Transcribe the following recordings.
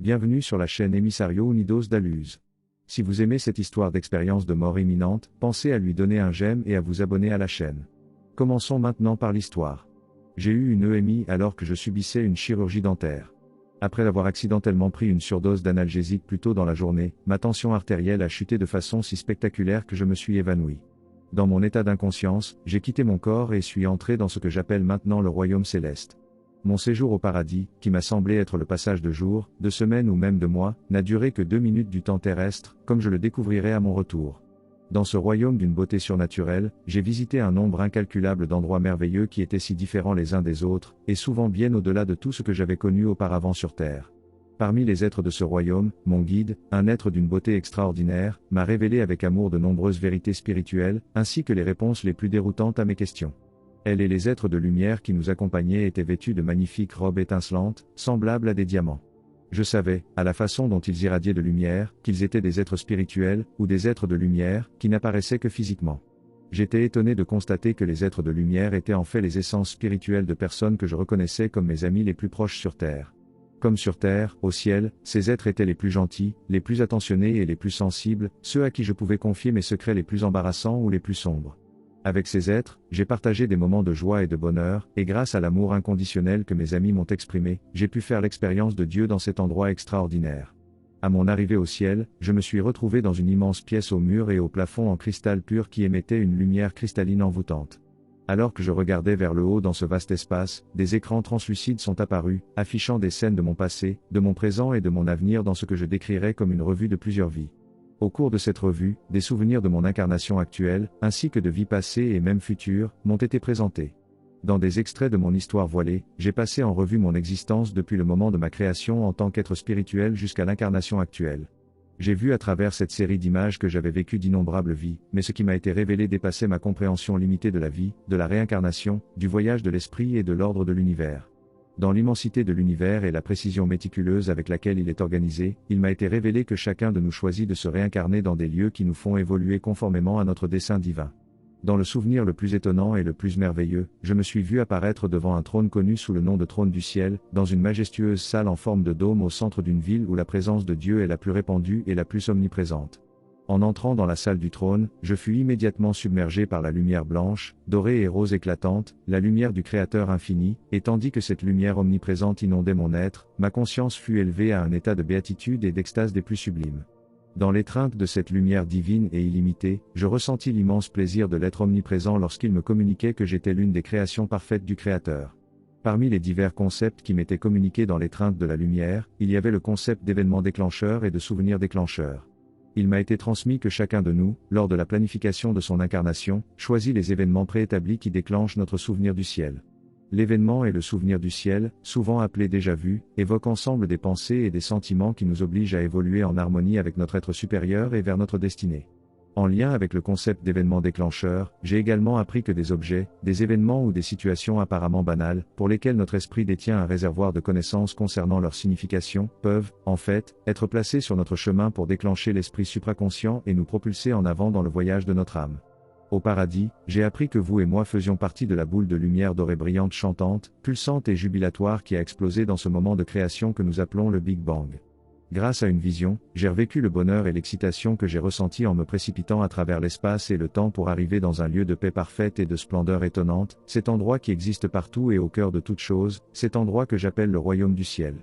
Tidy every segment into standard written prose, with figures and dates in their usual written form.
Bienvenue sur la chaîne Emissario Unidos da Luz. Si vous aimez cette histoire d'expérience de mort imminente, pensez à lui donner un j'aime et à vous abonner à la chaîne. Commençons maintenant par l'histoire. J'ai eu une EMI alors que je subissais une chirurgie dentaire. Après avoir accidentellement pris une surdose d'analgésique plus tôt dans la journée, ma tension artérielle a chuté de façon si spectaculaire que je me suis évanoui. Dans mon état d'inconscience, j'ai quitté mon corps et suis entré dans ce que j'appelle maintenant le royaume céleste. Mon séjour au paradis, qui m'a semblé être le passage de jours, de semaines ou même de mois, n'a duré que 2 minutes du temps terrestre, comme je le découvrirai à mon retour. Dans ce royaume d'une beauté surnaturelle, j'ai visité un nombre incalculable d'endroits merveilleux qui étaient si différents les uns des autres, et souvent bien au-delà de tout ce que j'avais connu auparavant sur Terre. Parmi les êtres de ce royaume, mon guide, un être d'une beauté extraordinaire, m'a révélé avec amour de nombreuses vérités spirituelles, ainsi que les réponses les plus déroutantes à mes questions. Elle et les êtres de lumière qui nous accompagnaient étaient vêtus de magnifiques robes étincelantes, semblables à des diamants. Je savais, à la façon dont ils irradiaient de lumière, qu'ils étaient des êtres spirituels, ou des êtres de lumière, qui n'apparaissaient que physiquement. J'étais étonné de constater que les êtres de lumière étaient en fait les essences spirituelles de personnes que je reconnaissais comme mes amis les plus proches sur Terre. Comme sur Terre, au ciel, ces êtres étaient les plus gentils, les plus attentionnés et les plus sensibles, ceux à qui je pouvais confier mes secrets les plus embarrassants ou les plus sombres. Avec ces êtres, j'ai partagé des moments de joie et de bonheur, et grâce à l'amour inconditionnel que mes amis m'ont exprimé, j'ai pu faire l'expérience de Dieu dans cet endroit extraordinaire. À mon arrivée au ciel, je me suis retrouvé dans une immense pièce au mur et au plafond en cristal pur qui émettait une lumière cristalline envoûtante. Alors que je regardais vers le haut dans ce vaste espace, des écrans translucides sont apparus, affichant des scènes de mon passé, de mon présent et de mon avenir dans ce que je décrirais comme une revue de plusieurs vies. Au cours de cette revue, des souvenirs de mon incarnation actuelle, ainsi que de vies passées et même futures, m'ont été présentés. Dans des extraits de mon histoire voilée, j'ai passé en revue mon existence depuis le moment de ma création en tant qu'être spirituel jusqu'à l'incarnation actuelle. J'ai vu à travers cette série d'images que j'avais vécu d'innombrables vies, mais ce qui m'a été révélé dépassait ma compréhension limitée de la vie, de la réincarnation, du voyage de l'esprit et de l'ordre de l'univers. Dans l'immensité de l'univers et la précision méticuleuse avec laquelle il est organisé, il m'a été révélé que chacun de nous choisit de se réincarner dans des lieux qui nous font évoluer conformément à notre dessein divin. Dans le souvenir le plus étonnant et le plus merveilleux, je me suis vu apparaître devant un trône connu sous le nom de trône du ciel, dans une majestueuse salle en forme de dôme au centre d'une ville où la présence de Dieu est la plus répandue et la plus omniprésente. En entrant dans la salle du trône, je fus immédiatement submergé par la lumière blanche, dorée et rose éclatante, la lumière du Créateur infini, et tandis que cette lumière omniprésente inondait mon être, ma conscience fut élevée à un état de béatitude et d'extase des plus sublimes. Dans l'étreinte de cette lumière divine et illimitée, je ressentis l'immense plaisir de l'être omniprésent lorsqu'il me communiquait que j'étais l'une des créations parfaites du Créateur. Parmi les divers concepts qui m'étaient communiqués dans l'étreinte de la lumière, il y avait le concept d'événement déclencheur et de souvenir déclencheur. Il m'a été transmis que chacun de nous, lors de la planification de son incarnation, choisit les événements préétablis qui déclenchent notre souvenir du ciel. L'événement et le souvenir du ciel, souvent appelés déjà vu, évoquent ensemble des pensées et des sentiments qui nous obligent à évoluer en harmonie avec notre être supérieur et vers notre destinée. En lien avec le concept d'événement déclencheur, j'ai également appris que des objets, des événements ou des situations apparemment banales, pour lesquelles notre esprit détient un réservoir de connaissances concernant leur signification, peuvent, en fait, être placés sur notre chemin pour déclencher l'esprit supraconscient et nous propulser en avant dans le voyage de notre âme. Au paradis, j'ai appris que vous et moi faisions partie de la boule de lumière dorée brillante chantante, pulsante et jubilatoire qui a explosé dans ce moment de création que nous appelons le Big Bang. Grâce à une vision, j'ai revécu le bonheur et l'excitation que j'ai ressentis en me précipitant à travers l'espace et le temps pour arriver dans un lieu de paix parfaite et de splendeur étonnante, cet endroit qui existe partout et au cœur de toute chose, cet endroit que j'appelle le royaume du ciel.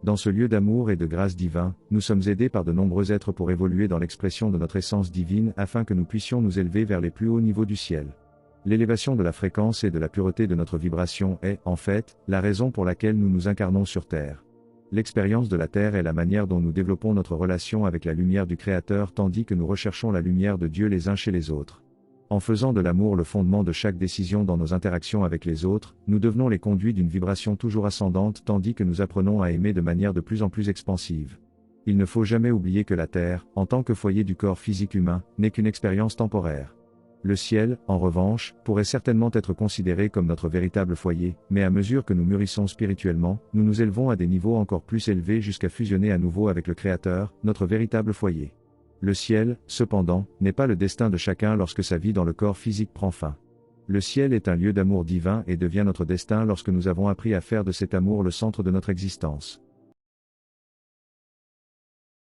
Dans ce lieu d'amour et de grâce divin, nous sommes aidés par de nombreux êtres pour évoluer dans l'expression de notre essence divine afin que nous puissions nous élever vers les plus hauts niveaux du ciel. L'élévation de la fréquence et de la pureté de notre vibration est, en fait, la raison pour laquelle nous nous incarnons sur Terre. L'expérience de la Terre est la manière dont nous développons notre relation avec la lumière du Créateur tandis que nous recherchons la lumière de Dieu les uns chez les autres. En faisant de l'amour le fondement de chaque décision dans nos interactions avec les autres, nous devenons les conduits d'une vibration toujours ascendante tandis que nous apprenons à aimer de manière de plus en plus expansive. Il ne faut jamais oublier que la Terre, en tant que foyer du corps physique humain, n'est qu'une expérience temporaire. Le ciel, en revanche, pourrait certainement être considéré comme notre véritable foyer, mais à mesure que nous mûrissons spirituellement, nous nous élevons à des niveaux encore plus élevés jusqu'à fusionner à nouveau avec le Créateur, notre véritable foyer. Le ciel, cependant, n'est pas le destin de chacun lorsque sa vie dans le corps physique prend fin. Le ciel est un lieu d'amour divin et devient notre destin lorsque nous avons appris à faire de cet amour le centre de notre existence.